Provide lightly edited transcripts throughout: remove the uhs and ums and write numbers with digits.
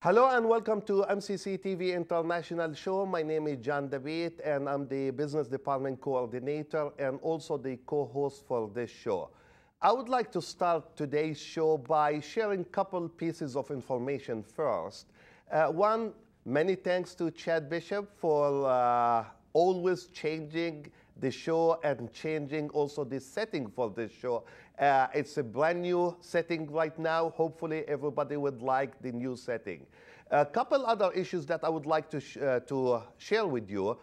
Hello and welcome to MCC TV International Show. My name is DaBeet and I'm the Business Department Coordinator and also the co-host for this show. I would like to start today's show by sharing a couple pieces of information first. One, many thanks to Chad Bishop for always changing the show and changing also the setting for this show. It's a brand new setting right now. Hopefully everybody would like the new setting. A couple other issues that I would like to share with you.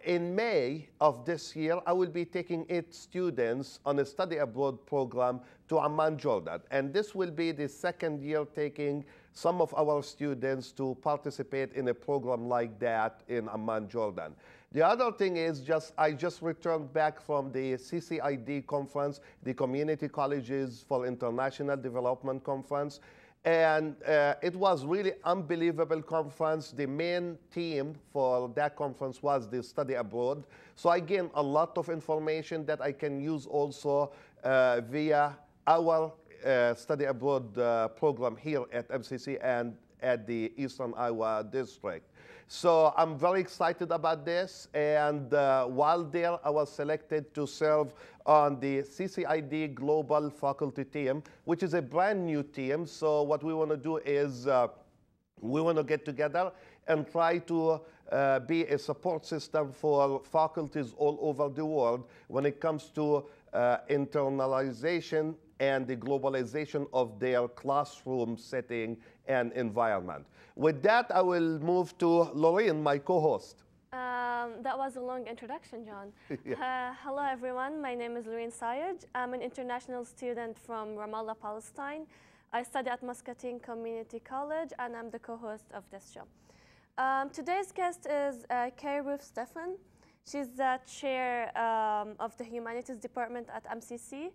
In May of this year, I will be taking 8 students on a study abroad program to Amman, Jordan. And this will be the second year taking some of our students to participate in a program like that in Amman, Jordan. The other thing is I just returned back from the CCID conference, the Community Colleges for International Development Conference. And it was really unbelievable conference. The main theme for that conference was the study abroad. So I gained a lot of information that I can use also via our study abroad program here at MCC and at the Eastern Iowa District. So I'm very excited about this, and while there, I was selected to serve on the CCID Global Faculty Team, which is a brand new team. So what we want to do is we want to get together and try to be a support system for faculties all over the world when it comes to internalization and the globalization of their classroom setting and environment. With that, I will move to Loureen, my co-host. That was a long introduction, John. Yeah. Hello, everyone. My name is Loureen Sayej. I'm an international student from Ramallah, Palestine. I study at Muscatine Community College, and I'm the co-host of this show. Today's guest is Rooff-Steffen. She's the chair of the Humanities Department at MCC.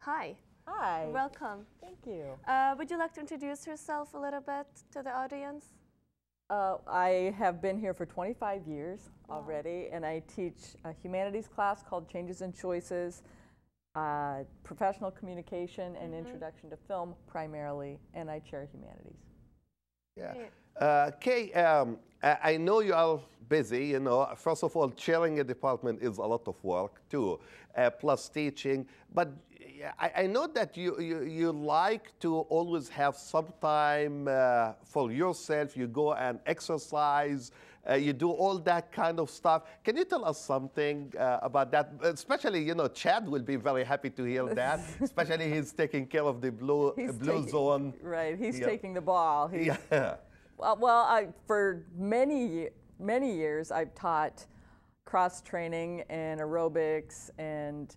Hi. Hi. Welcome. Thank you. Would you like to introduce yourself a little bit to the audience? I have been here for 25 years already, and I teach a humanities class called Changes and Choices, professional communication and introduction to film primarily, and I chair humanities. Yeah. Kay, I know you are busy, you know. First of all, chairing a department is a lot of work too, plus teaching. But I know that you like to always have some time for yourself. You go and exercise. You do all that kind of stuff. Can you tell us something about that? Especially, you know, Chad will be very happy to hear that. Especially he's taking care of the blue zone. Right, he's taking the ball. Yeah. Well, for many years, I've taught cross-training and aerobics and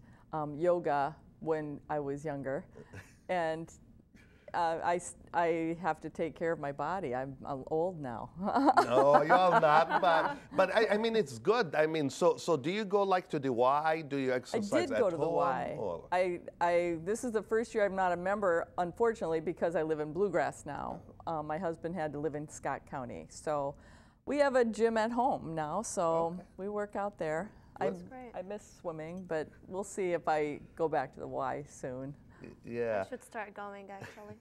yoga when I was younger. And I have to take care of my body. I'm old now. No, you're not. But I mean, it's good. I mean, so do you go like to the Y? Do you exercise at home? I did go to the Y. Or? This is the first year I'm not a member, unfortunately, because I live in Bluegrass now. My husband had to live in Scott County. So we have a gym at home now, so we work out there. I miss swimming, but we'll see if I go back to the Y soon. Yeah. I should start going, actually.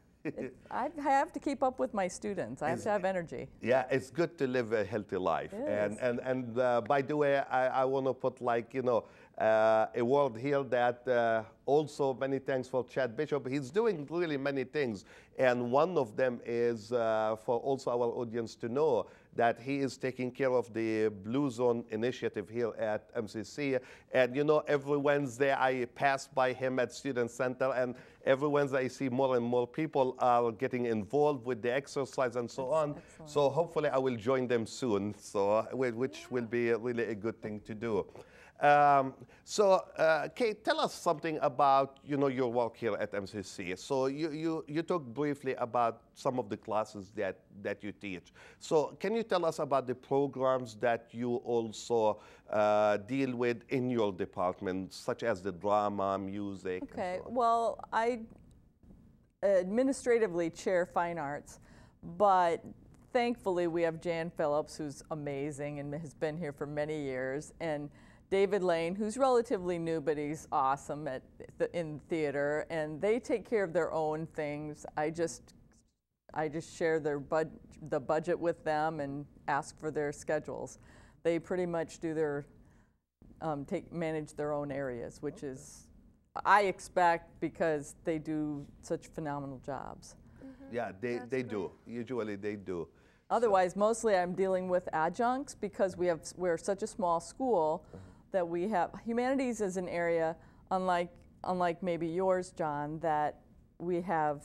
I have to keep up with my students. I have to have energy. Yeah, it's good to live a healthy life. And by the way, I want to put, like, you know, a word here that also many thanks for Chad Bishop. He's doing really many things. And one of them is for also our audience to know that he is taking care of the Blue Zone initiative here at MCC. And you know, every Wednesday I pass by him at Student Center, and every Wednesday I see more and more people are getting involved with the exercise and so on. Excellent. So hopefully I will join them soon, so which will be really a good thing to do. Kate, tell us something about, you know, your work here at MCC. So you talked briefly about some of the classes that you teach. So can you tell us about the programs that you also deal with in your department, such as the drama, music? Okay, and so on? Well, I administratively chair fine arts, but thankfully we have Jan Phillips, who's amazing and has been here for many years, and David Lane, who's relatively new, but he's awesome in theater, and they take care of their own things. I just I just share the budget with them and ask for their schedules. They pretty much do their manage their own areas, which is I expect because they do such phenomenal jobs. Yeah, they do. Usually they do. Otherwise, mostly I'm dealing with adjuncts because we're such a small school that we have humanities as an area, unlike maybe yours, John, that we have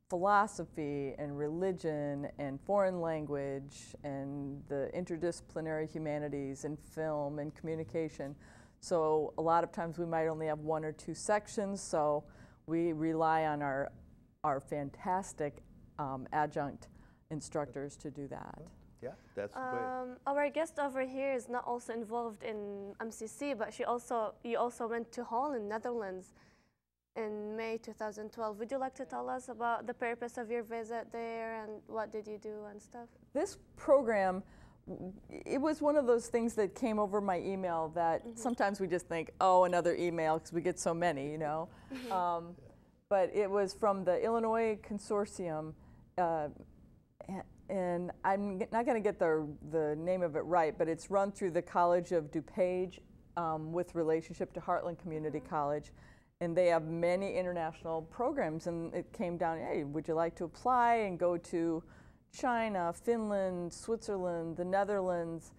philosophy and religion and foreign language and the interdisciplinary humanities and film and communication. So a lot of times we might only have 1 or 2 sections, so we rely on our fantastic adjunct instructors to do that. Yeah, that's great. Our guest over here is not also involved in MCC, but you also went to Holland, Netherlands, in May 2012. Would you like to tell us about the purpose of your visit there and what did you do and stuff? This program, it was one of those things that came over my email that sometimes we just think, oh, another email, because we get so many, you know. But it was from the Illinois Consortium, and I'm not going to get the name of it right, but it's run through the College of DuPage with relationship to Heartland Community College. And they have many international programs, and it came down, hey, would you like to apply and go to China, Finland, Switzerland, the Netherlands,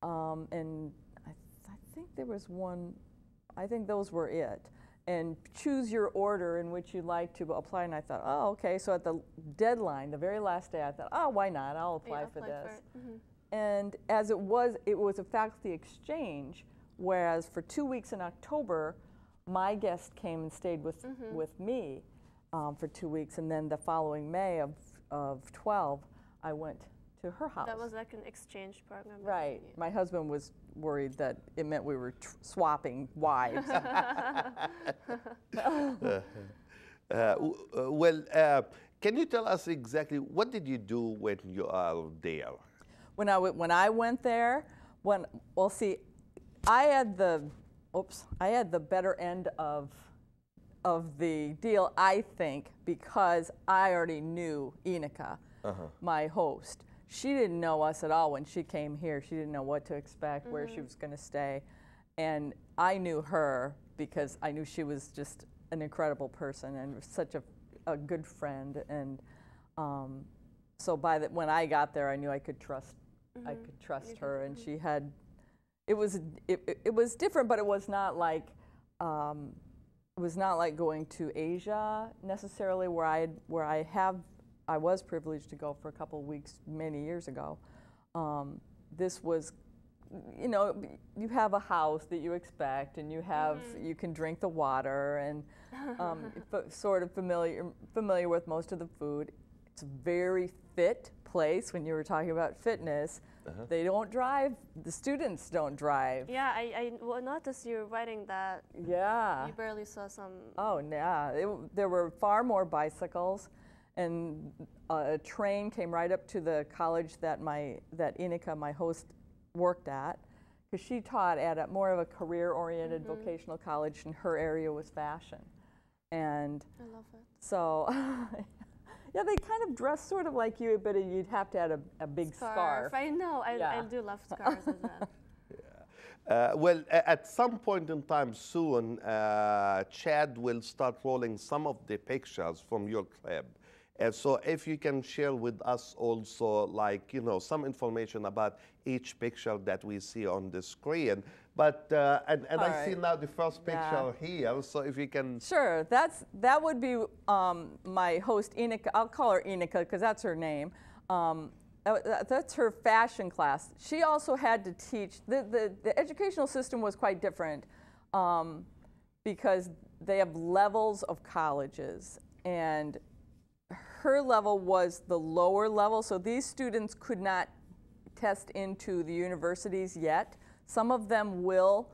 and I think there was one, I think those were it. And choose your order in which you'd like to apply, and I thought, oh, okay, so at the deadline, the very last day, I thought, oh, why not, I'll apply for this. And as it was a faculty exchange, whereas for 2 weeks in October, my guest came and stayed with me for 2 weeks, and then the following May of 12, I went to her house. That was like an exchange program. Right. My husband was worried that it meant we were swapping wives. Can you tell us exactly what did you do when you are there? When I went there, see, I had the better end of the deal, I think, because I already knew Inika, my host. She didn't know us at all when she came here. She didn't know what to expect, where she was going to stay. And I knew her because I knew she was just an incredible person and such a good friend. And so when I got there, I knew I could trust her, and she had. It was different, but it was not like going to Asia necessarily, where I was privileged to go for a couple of weeks many years ago. This was, you know, you have a house that you expect, and you can drink the water, and sort of familiar with most of the food. It's a very fit place. When you were talking about fitness, they don't drive. The students don't drive. Yeah, I noticed you writing that. Yeah. You barely saw some. Oh, yeah. There were far more bicycles, and a train came right up to the college that Inika, my host, worked at, because she taught at more of a career-oriented vocational college, and her area was fashion. And I love it. So. Yeah, they kind of dress sort of like you, but you'd have to have a big scarf. I know. I do love scarves as well. Well, at some point in time soon, Chad will start rolling some of the pictures from your clip. And so if you can share with us also, like, you know, some information about each picture that we see on the screen. But, and I see now the first picture here, so if you can... Sure, that would be my host, Inika. I'll call her Inika because that's her name. That's her fashion class. She also had to teach, the educational system was quite different because they have levels of colleges, and her level was the lower level, so these students could not test into the universities yet. Some of them will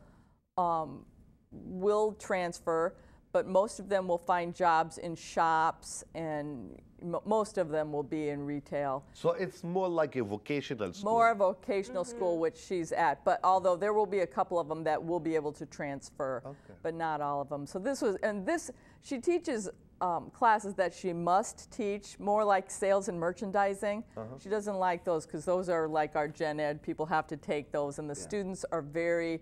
transfer, but most of them will find jobs in shops, and most of them will be in retail. So it's more like a vocational school. More a vocational school, which she's at. But although there will be a couple of them that will be able to transfer, but not all of them. So this was, and this, she teaches classes that she must teach, more like sales and merchandising. She doesn't like those because those are like our gen ed. People have to take those, and the students are very,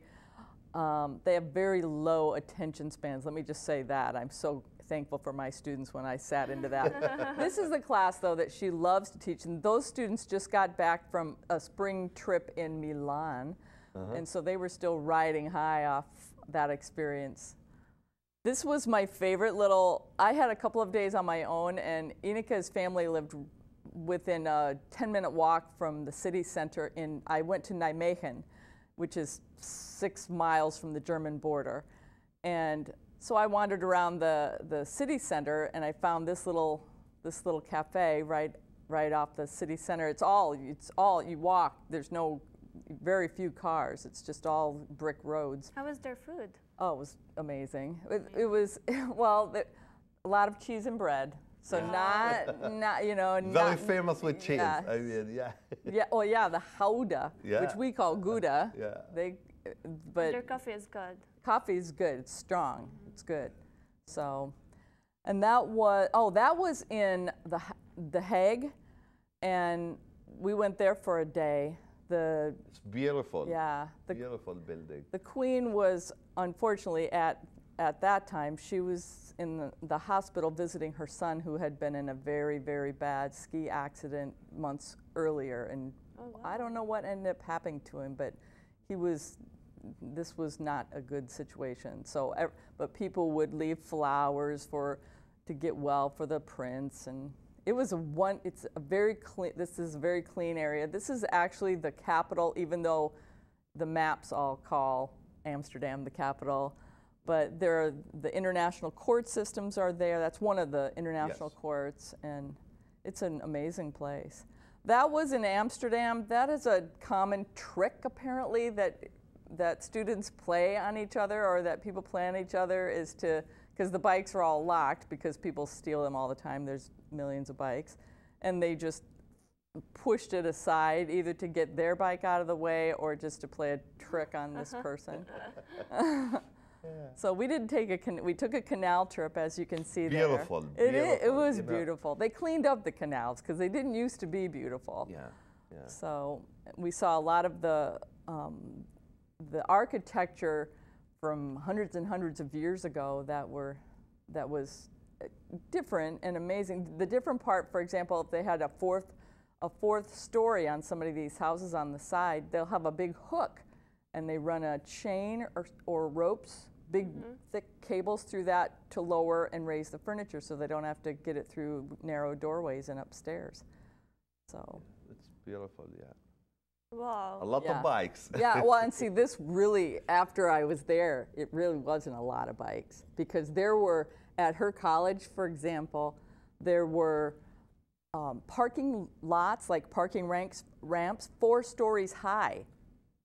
they have very low attention spans. Let me just say that. I'm so thankful for my students when I sat into that. This is the class, though, that she loves to teach, and those students just got back from a spring trip in Milan, and so they were still riding high off that experience. This was my favorite little, I had a couple of days on my own, and Ineka's family lived within a 10-minute walk from the city center I went to Nijmegen, which is 6 miles from the German border. And so I wandered around the city center, and I found this little cafe right off the city center. It's all you walk. There's very few cars. It's just all brick roads. How was their food? Oh, it was amazing. It was, well, a lot of cheese and bread. So not you know. Very famous with cheese. Yeah. I mean, yeah. Yeah. Oh, yeah. The Gouda, which we call Gouda. But their coffee is good. Coffee is good. It's strong. It's good. So, and that was in the Hague, and we went there for a day. It's beautiful. Yeah. Beautiful building. The Queen was, unfortunately, at that time, she was in the hospital visiting her son, who had been in a very, very bad ski accident months earlier. And I don't know what ended up happening to him, but this was not a good situation. So, but people would leave flowers to get well for the prince, and it's a very clean, this is a very clean area. This is actually the capital, even though the maps all call Amsterdam the capital, but the international court systems are there. That's one of the international courts, and it's an amazing place. That was in Amsterdam. That is a common trick, apparently, that students play on each other, or that people play on each other, is because the bikes are all locked because people steal them all the time. There's millions of bikes, and they just pushed it aside either to get their bike out of the way or just to play a trick on this person. So we took a canal trip, as you can see there. Beautiful. It was beautiful. They cleaned up the canals because they didn't used to be beautiful. Yeah. So we saw a lot of the architecture from hundreds and hundreds of years ago that was different and amazing. The different part, for example, if they had a fourth story on some of these houses on the side, they'll have a big hook, and they run a chain or ropes, big thick cables through that to lower and raise the furniture, so they don't have to get it through narrow doorways and upstairs. So it's beautiful, yeah. Wow. A lot of bikes. Yeah, well, and see, this really, after I was there, it really wasn't a lot of bikes, because there were, at her college, for example, there were parking lots, like parking ramps, 4 stories high,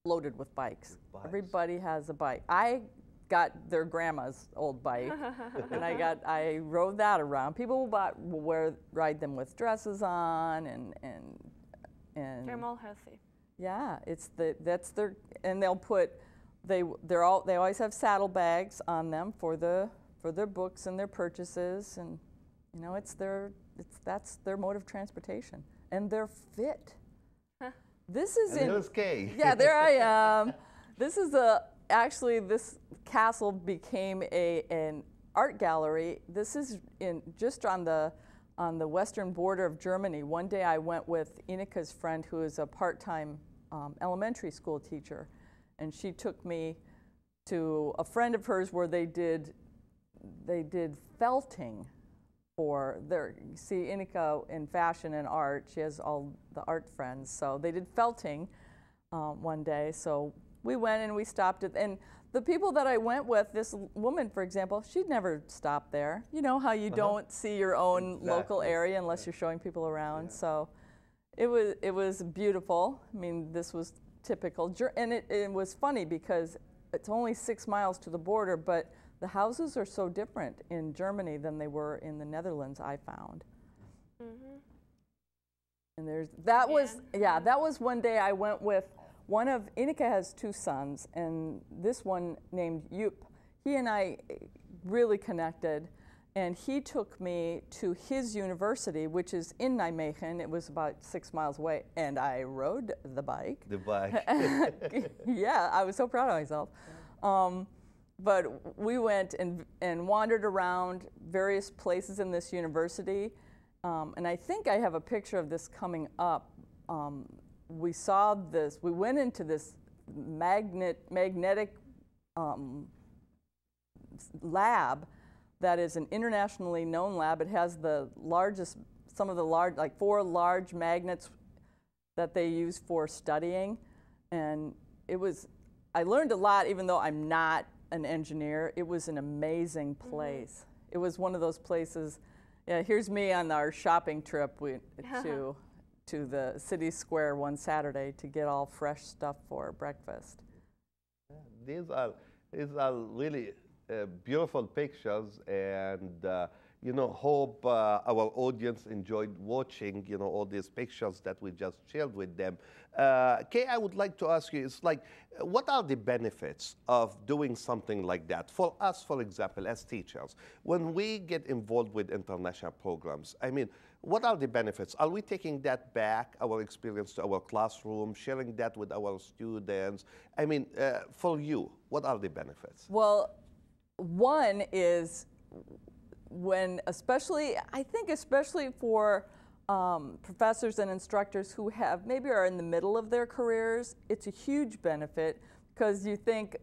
loaded with bikes. Everybody has a bike. I got their grandma's old bike, and I rode that around. People will ride them with dresses on, and they're more healthy. Yeah, and they always have saddlebags on them for their books and their purchases, and you know, that's their mode of transportation, and they're fit. This is yeah, there I am. This is actually this castle became an art gallery. This is just on the western border of Germany. One day I went with Ineka's friend, who is a part-time elementary school teacher, and she took me to a friend of hers where they did felting for their, you see Ineka in fashion and art, she has all the art friends, so they did felting one day. So we went and we stopped at, and the people that I went with, this woman, for example, she'd never stopped there. You know how you don't see your own local area unless you're showing people around. So it was beautiful. I mean, this was typical. And it was funny because it's only 6 miles to the border, but the houses are so different in Germany than they were in the Netherlands, I found. And that was one day I went with Ineka has 2 sons, and this one named Joop, he and I really connected, And he took me to his university, which is in Nijmegen. It was about 6 miles away, and I rode the bike. The bike. Yeah, I was so proud of myself. But we went and wandered around various places in this university. And I think I have a picture of this coming up. We saw this, we went into this magnetic lab that is an internationally known lab. It has the largest, some of the large, like 4 large magnets that they use for studying. And it was, I learned a lot even though I'm not an engineer. It was an amazing place. It was one of those places, yeah, here's me on our shopping trip to the city square one Saturday to get all fresh stuff for breakfast. Yeah, these are really beautiful pictures, and you know, hope our audience enjoyed watching, you know, all these pictures that we just shared with them. Kay, I would like to ask you, it's like, what are the benefits of doing something like that? For us, for example, as teachers, when we get involved with international programs, I mean, what are the benefits? Are we taking that back, our experience, to our classroom, sharing that with our students? I mean, for you, what are the benefits? Well, one is when, especially, I think especially for professors and instructors who have, maybe are in the middle of their careers, it's a huge benefit because you think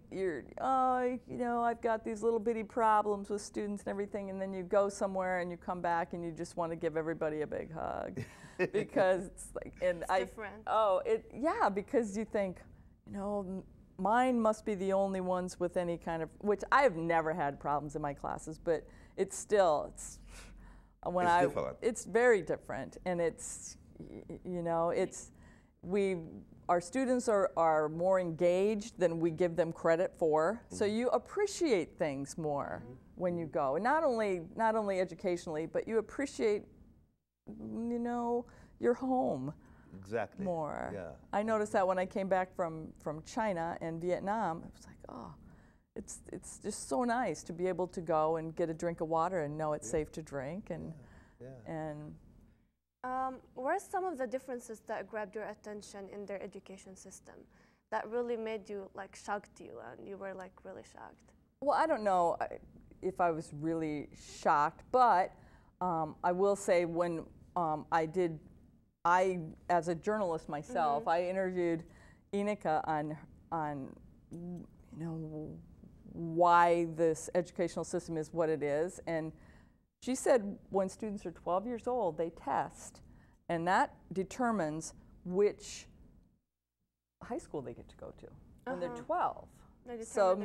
oh, you know, I've got these little bitty problems with students and everything, and then you go somewhere and you come back and you just want to give everybody a big hug because it's like, and it's different. Yeah, because you think, you know, mine must be the only ones with any kind of, which I have never had problems in my classes, but it's still, it's very different, and it's, you know, it's, our students are more engaged than we give them credit for, so you appreciate things more when you go, and not only educationally, but you appreciate, you know, your home. Exactly. More. Yeah. I noticed that when I came back from China and Vietnam, it was like, oh, it's just so nice to be able to go and get a drink of water and know it's safe to drink, and what are some of the differences that grabbed your attention in their education system that really made you, like, shocked you, and you were like really shocked? Well, I don't know if I was really shocked, but I will say when as a journalist myself, I interviewed Inika on you know, why this educational system is what it is, and she said when students are 12 years old, they test, and that determines which high school they get to go to when they're 12. So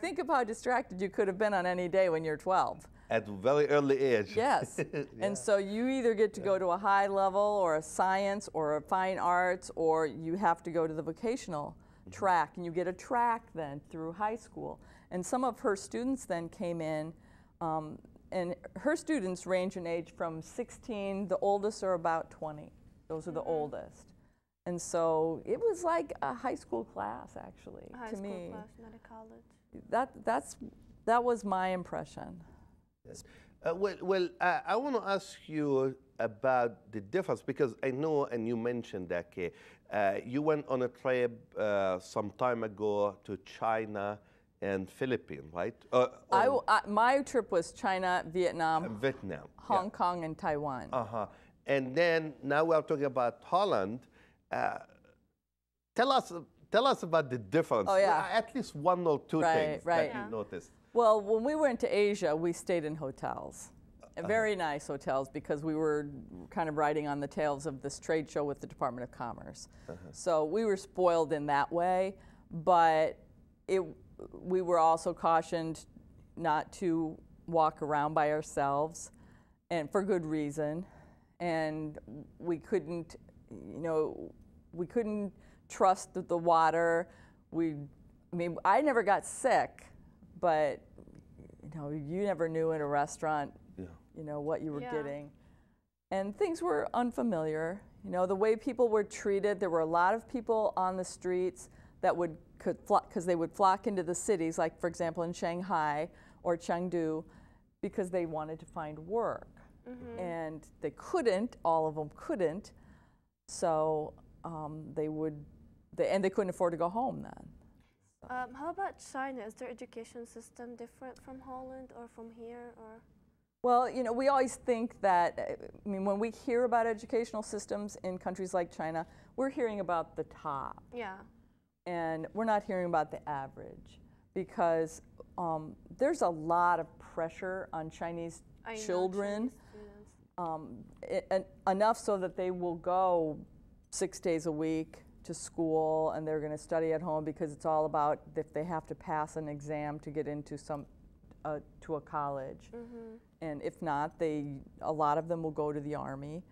think of how distracted you could have been on any day when you're 12. At a very early age. Yes. And so you either get to go to a high level or a science or a fine arts, or you have to go to the vocational track, and you get a track then through high school. And some of her students then came in, and her students range in age from 16, the oldest are about 20. Those are the oldest. And so it was like a high school class, actually, to me. High school class, not a college. That was my impression. Yes. I want to ask you about the difference, because I know, and you mentioned that, Kay, you went on a trip some time ago to China and Philippines, right? My trip was China, Vietnam, Hong Kong, and Taiwan. And then now we are talking about Holland. Tell us about the difference. Oh, yeah. At least one or two things that you noticed. Well, when we went to Asia, we stayed in hotels, very nice hotels, because we were kind of riding on the tails of this trade show with the Department of Commerce. So we were spoiled in that way, but we were also cautioned not to walk around by ourselves, and for good reason. And we couldn't, you know, we couldn't trust the water. I mean, I never got sick, but you know, you never knew in a restaurant, you know, what you were getting. And things were unfamiliar. You know, the way people were treated, there were a lot of people on the streets that because they would flock into the cities, like for example in Shanghai or Chengdu, because they wanted to find work. And they couldn't, all of them couldn't, so they couldn't afford to go home then. How about China? Is their education system different from Holland or from here? Or? Well, you know, we always think that, I mean, when we hear about educational systems in countries like China, we're hearing about the top. Yeah. And we're not hearing about the average, because there's a lot of pressure on Chinese children, enough so that they will go 6 days a week to school, and they're going to study at home because it's all about if they have to pass an exam to get into to a college. And if not, a lot of them will go to the Army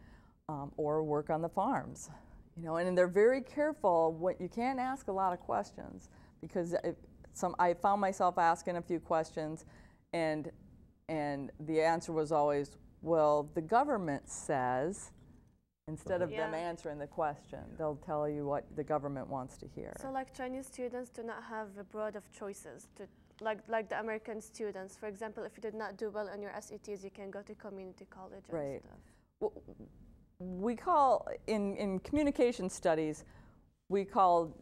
or work on the farms. You know, and they're very careful. You can't ask a lot of questions, because I found myself asking a few questions, and the answer was always, well, the government says, instead of them answering the question, they'll tell you what the government wants to hear. So like Chinese students do not have a broad of choices, like the American students. For example, if you did not do well on your SATs, you can go to community college and stuff. Well, we call, in communication studies, we call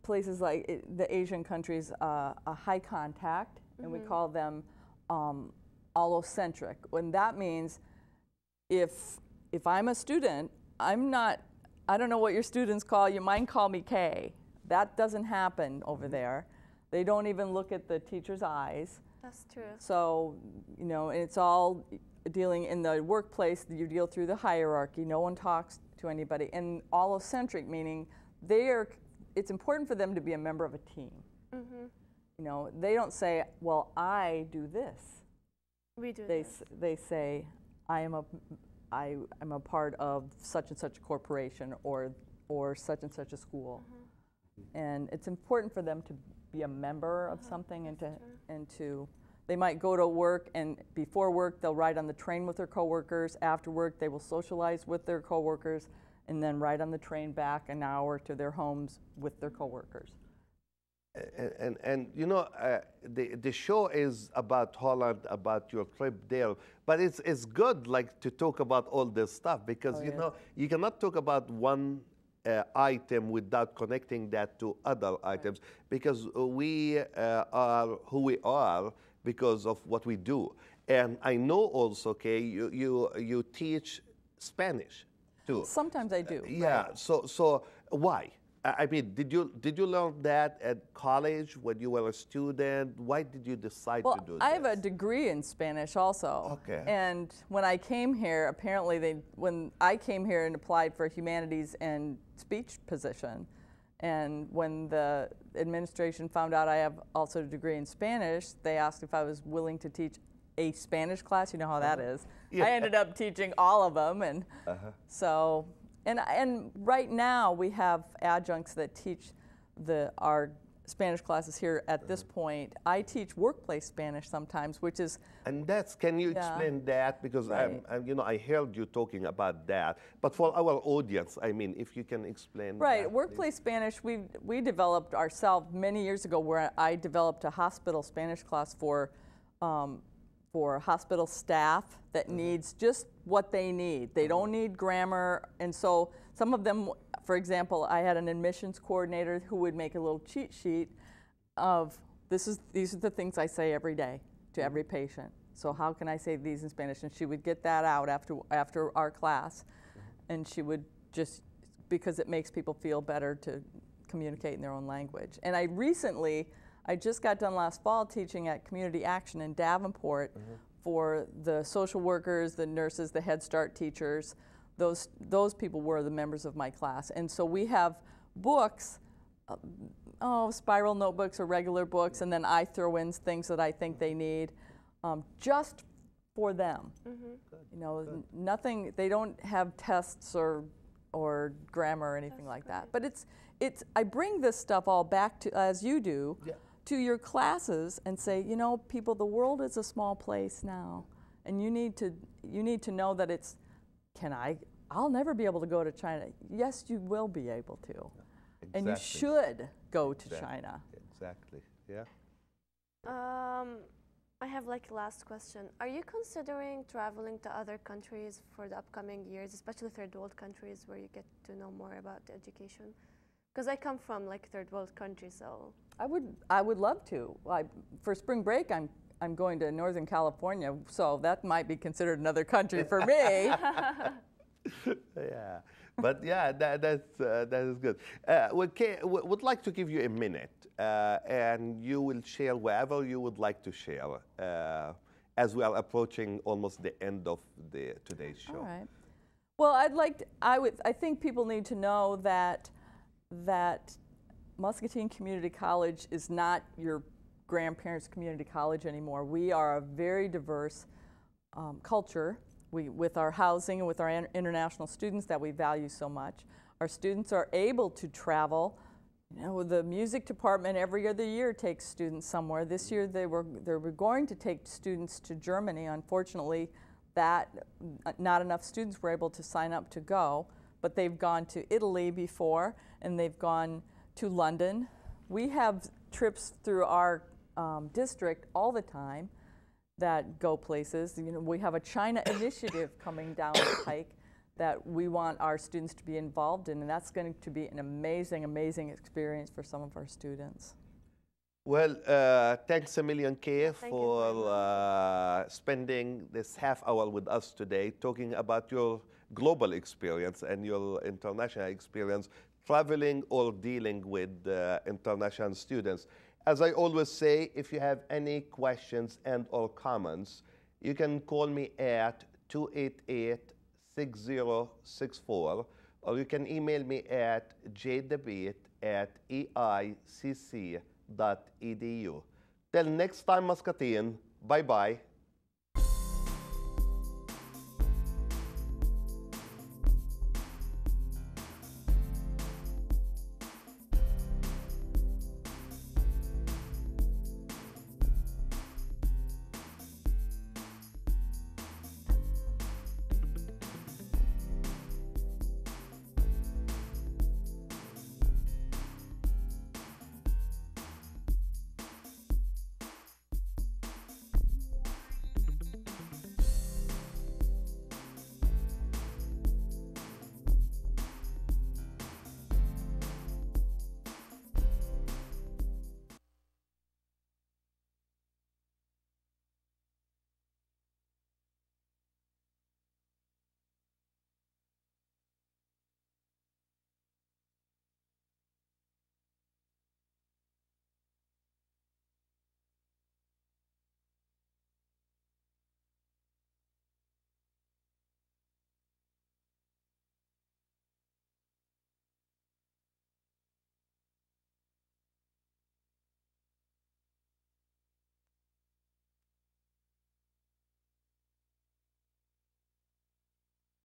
places like the Asian countries a high contact, and we call them allocentric. When that means if I'm a student, I don't know what your students call you, mine call me K. That doesn't happen over there. They don't even look at the teacher's eyes. That's true. So, you know, it's all dealing in the workplace, you deal through the hierarchy, no one talks to anybody. And allocentric, meaning it's important for them to be a member of a team. You know, they don't say, well, I do this. We do this. They say, I am a part of such and such a corporation or such and such a school. And it's important for them to be a member of something, and to they might go to work, and before work they'll ride on the train with their coworkers. After work they will socialize with their coworkers, and then ride on the train back an hour to their homes with their coworkers. And you know, the show is about Holland, about your trip there, but it's good like to talk about all this stuff, because you know, you cannot talk about one item without connecting that to other items, because we are who we are because of what we do. And I know also, okay, you teach Spanish too. Sometimes I do. Yeah. Right. So why? I mean, did you learn that at college when you were a student? Why did you decide to do this? I have a degree in Spanish also. Okay. And when I came here, apparently when I came here and applied for a humanities and speech position, and when the administration found out I have also a degree in Spanish, they asked if I was willing to teach a Spanish class. You know how that is. Yeah. I ended up teaching all of them, and so. And right now we have adjuncts that teach our Spanish classes here at this point. I teach workplace Spanish sometimes, which is. And can you explain that? Because you know, I heard you talking about that. But for our audience, I mean, if you can explain. Right, that, workplace Spanish, we developed ourselves many years ago, where I developed a hospital Spanish class for hospital staff that needs just what they need. They don't need grammar, and so some of them, for example, I had an admissions coordinator who would make a little cheat sheet of these are the things I say every day to every patient. So how can I say these in Spanish? And she would get that out after our class, and she would just, because it makes people feel better to communicate in their own language. And I just got done last fall teaching at Community Action in Davenport for the social workers, the nurses, the Head Start teachers. Those people were the members of my class. And so we have books, spiral notebooks or regular books, and then I throw in things that I think they need just for them. You know, nothing, they don't have tests or grammar or anything like that. But I bring this stuff all back to, as you do, to your classes and say, you know, people, the world is a small place now, and you need to know that I'll never be able to go to China. Yes, you will be able to. Exactly. And you should go to China. Exactly, yeah. I have like a last question. Are you considering traveling to other countries for the upcoming years, especially third world countries where you get to know more about the education? Because I come from like third world country, so. I would love to. For spring break, I'm going to Northern California, so that might be considered another country for me. Yeah, but yeah, that is good. Would like to give you a minute, and you will share wherever you would like to share, as we are approaching almost the end of today's show. All right. Well, I think people need to know that Muscatine Community College is not your grandparents' community college anymore. We are a very diverse culture. With our housing and with our international students that we value so much. Our students are able to travel. You know, the music department every other year takes students somewhere. This year they were going to take students to Germany. Unfortunately, not enough students were able to sign up to go, but they've gone to Italy before, and they've gone to London. We have trips through our district all the time that go places. You know, we have a China initiative coming down the pike that we want our students to be involved in, and that's going to be an amazing, amazing experience for some of our students. Well, thanks a million, Kay, for spending this half hour with us today, talking about your global experience and your international experience, traveling or dealing with international students. As I always say, if you have any questions and or comments, you can call me at 288-6064, or you can email me at jdabeet@eicc.edu. Till next time, Muscatine, bye-bye.